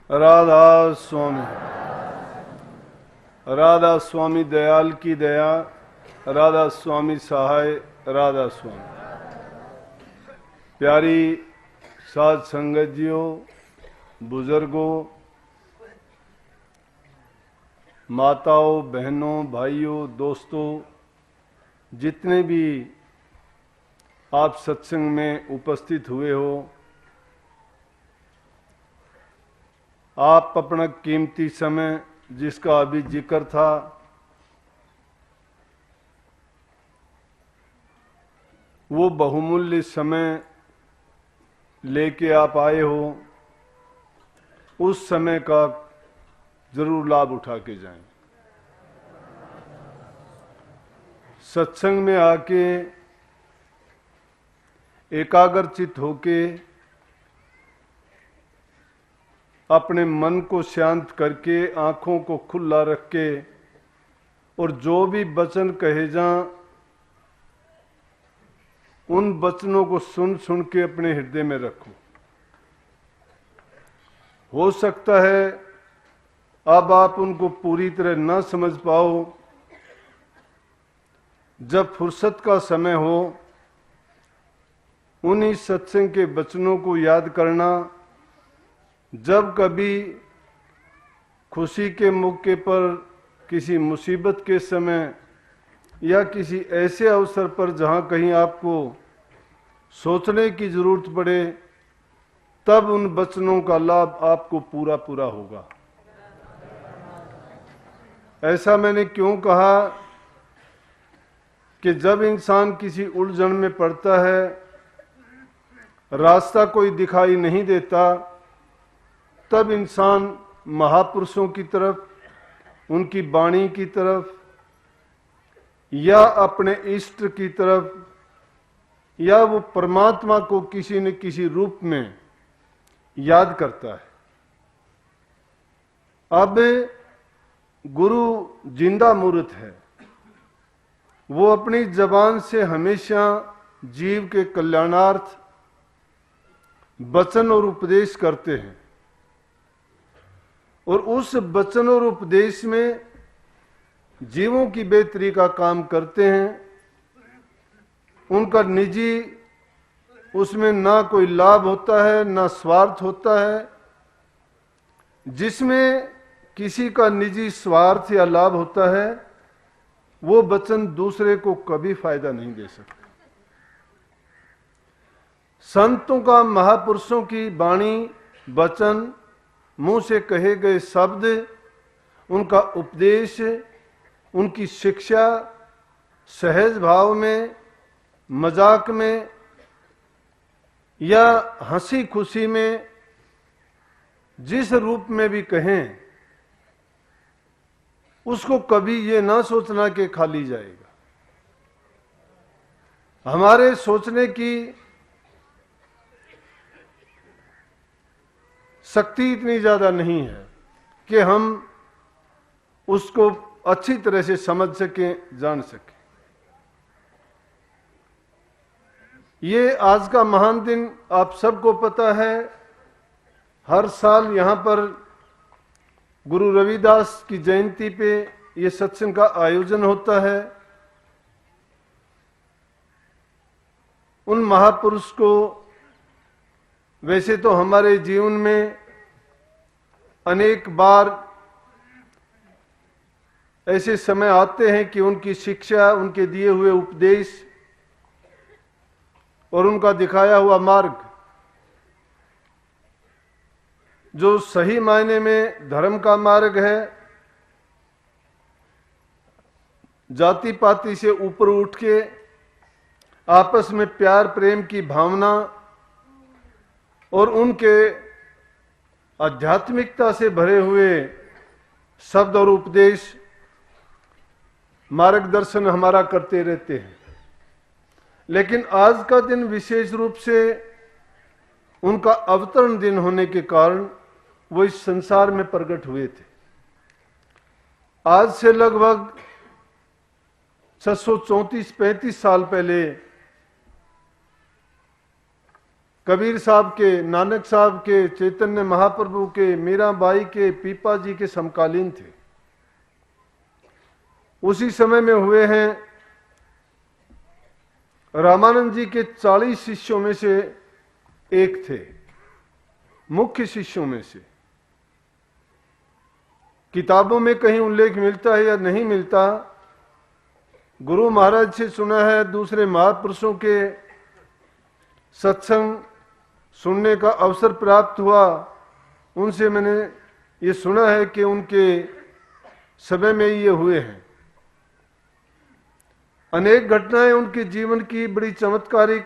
राधा स्वामी, राधा स्वामी दयाल की दया, राधा स्वामी सहाय, राधा स्वामी। प्यारी साध संगत जियों, बुजुर्गों, माताओं, बहनों, भाइयों, दोस्तों, जितने भी आप सत्संग में उपस्थित हुए हो, आप अपना कीमती समय जिसका अभी जिक्र था, वो बहुमूल्य समय लेके आप आए हो, उस समय का जरूर लाभ उठा के जाएं। सत्संग में आके एकाग्रचित होके अपने मन को शांत करके आंखों को खुला रख के और जो भी वचन कहे जाएं उन वचनों को सुन सुन के अपने हृदय में रखो। हो सकता है अब आप उनको पूरी तरह न समझ पाओ, जब फुर्सत का समय हो उन्हीं सत्संग के वचनों को याद करना। जब कभी खुशी के मौके पर, किसी मुसीबत के समय या किसी ऐसे अवसर पर जहां कहीं आपको सोचने की जरूरत पड़े, तब उन वचनों का लाभ आपको पूरा पूरा होगा। ऐसा मैंने क्यों कहा कि जब इंसान किसी उलझन में पड़ता है, रास्ता कोई दिखाई नहीं देता, तब इंसान महापुरुषों की तरफ, उनकी वाणी की तरफ या अपने इष्ट की तरफ या वो परमात्मा को किसी न किसी रूप में याद करता है। अब गुरु जिंदा मूर्त है, वो अपनी जबान से हमेशा जीव के कल्याणार्थ वचन और उपदेश करते हैं, और उस वचन और उपदेश में जीवों की बेहतरी का काम करते हैं। उनका निजी उसमें ना कोई लाभ होता है, ना स्वार्थ होता है। जिसमें किसी का निजी स्वार्थ या लाभ होता है, वो वचन दूसरे को कभी फायदा नहीं दे सकते। संतों का, महापुरुषों की वाणी, वचन, मुंह से कहे गए शब्द, उनका उपदेश, उनकी शिक्षा सहज भाव में, मजाक में या हंसी खुशी में, जिस रूप में भी कहें, उसको कभी ये ना सोचना कि खाली जाएगा। हमारे सोचने की शक्ति इतनी ज्यादा नहीं है कि हम उसको अच्छी तरह से समझ सकें, जान सकें। ये आज का महान दिन आप सबको पता है। हर साल यहां पर गुरु रविदास की जयंती पे ये सत्संग का आयोजन होता है। उन महापुरुष को, वैसे तो हमारे जीवन में अनेक बार ऐसे समय आते हैं कि उनकी शिक्षा, उनके दिए हुए उपदेश और उनका दिखाया हुआ मार्ग, जो सही मायने में धर्म का मार्ग है, जाति पाति से ऊपर उठ के आपस में प्यार प्रेम की भावना और उनके आध्यात्मिकता से भरे हुए शब्द और उपदेश, मार्गदर्शन हमारा करते रहते हैं। लेकिन आज का दिन विशेष रूप से उनका अवतरण दिन होने के कारण वो इस संसार में प्रकट हुए थे। आज से लगभग 634-35 साल पहले कबीर साहब के, नानक साहब के, चैतन्य महाप्रभु के, मीराबाई के, पीपा जी के समकालीन थे। उसी समय में हुए हैं। रामानंद जी के 40 शिष्यों में से एक थे, मुख्य शिष्यों में से। किताबों में कहीं उल्लेख मिलता है या नहीं मिलता, गुरु महाराज से सुना है, दूसरे महापुरुषों के सत्संग सुनने का अवसर प्राप्त हुआ, उनसे मैंने ये सुना है कि उनके समय में ये हुए हैं। अनेक घटनाएं उनके जीवन की बड़ी चमत्कारिक।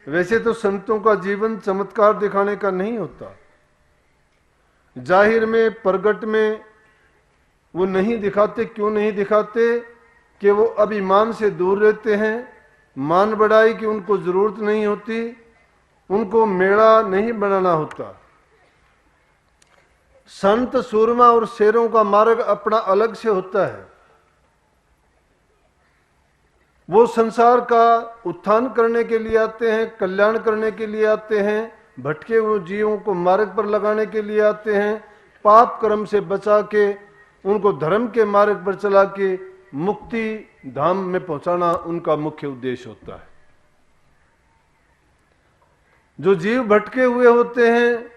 वैसे तो संतों का जीवन चमत्कार दिखाने का नहीं होता, जाहिर में, प्रगट में वो नहीं दिखाते। क्यों नहीं दिखाते? कि वो अभिमान से दूर रहते हैं, मान बढ़ाई की उनको जरूरत नहीं होती, उनको मेड़ा नहीं बनाना होता। संत, सूरमा और शेरों का मार्ग अपना अलग से होता है। वो संसार का उत्थान करने के लिए आते हैं, कल्याण करने के लिए आते हैं, भटके हुए जीवों को मार्ग पर लगाने के लिए आते हैं, पाप कर्म से बचा के उनको धर्म के मार्ग पर चला के मुक्ति धाम में पहुंचाना उनका मुख्य उद्देश्य होता है। जो जीव भटके हुए होते हैं,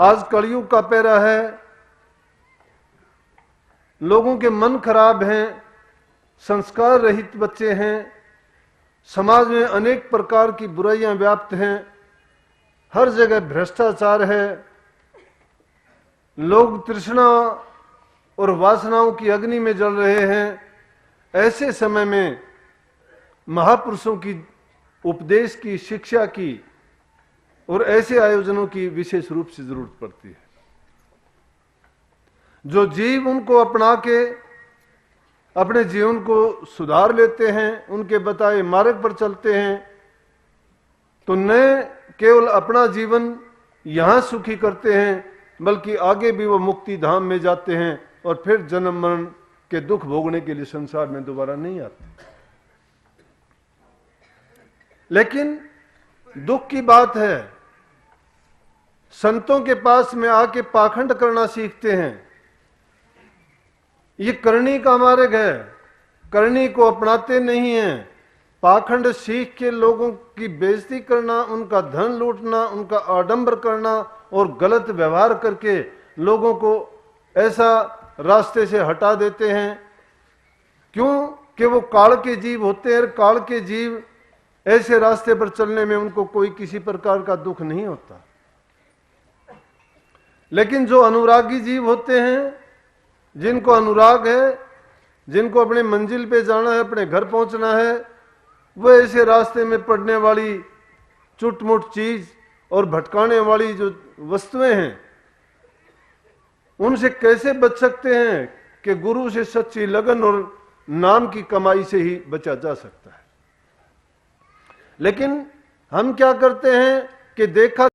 आज कलयुग का पैरा है, लोगों के मन खराब हैं, संस्कार रहित बच्चे हैं, समाज में अनेक प्रकार की बुराइयां व्याप्त हैं, हर जगह भ्रष्टाचार है, लोग तृष्णा और वासनाओं की अग्नि में जल रहे हैं। ऐसे समय में महापुरुषों की उपदेश की, शिक्षा की और ऐसे आयोजनों की विशेष रूप से जरूरत पड़ती है। जो जीव उनको अपना के अपने जीवन को सुधार लेते हैं, उनके बताए मार्ग पर चलते हैं, तो न केवल अपना जीवन यहां सुखी करते हैं, बल्कि आगे भी वो मुक्ति धाम में जाते हैं और फिर जन्म मरण के दुख भोगने के लिए संसार में दोबारा नहीं आते। लेकिन दुख की बात है, संतों के पास में आके पाखंड करना सीखते हैं। ये करनी का मार्ग है, करनी को अपनाते नहीं हैं। पाखंड सीख के लोगों की बेइज्जती करना, उनका धन लूटना, उनका आडंबर करना और गलत व्यवहार करके लोगों को ऐसा रास्ते से हटा देते हैं। क्यों? कि वो काल के जीव होते हैं। काल के जीव ऐसे रास्ते पर चलने में उनको कोई किसी प्रकार का दुख नहीं होता। लेकिन जो अनुरागी जीव होते हैं, जिनको अनुराग है, जिनको अपने मंजिल पे जाना है, अपने घर पहुंचना है, वो ऐसे रास्ते में पड़ने वाली चुटमुट चीज और भटकाने वाली जो वस्तुएं हैं, उनसे कैसे बच सकते हैं? कि गुरु से सच्ची लगन और नाम की कमाई से ही बचा जा सकता है। लेकिन हम क्या करते हैं कि देखा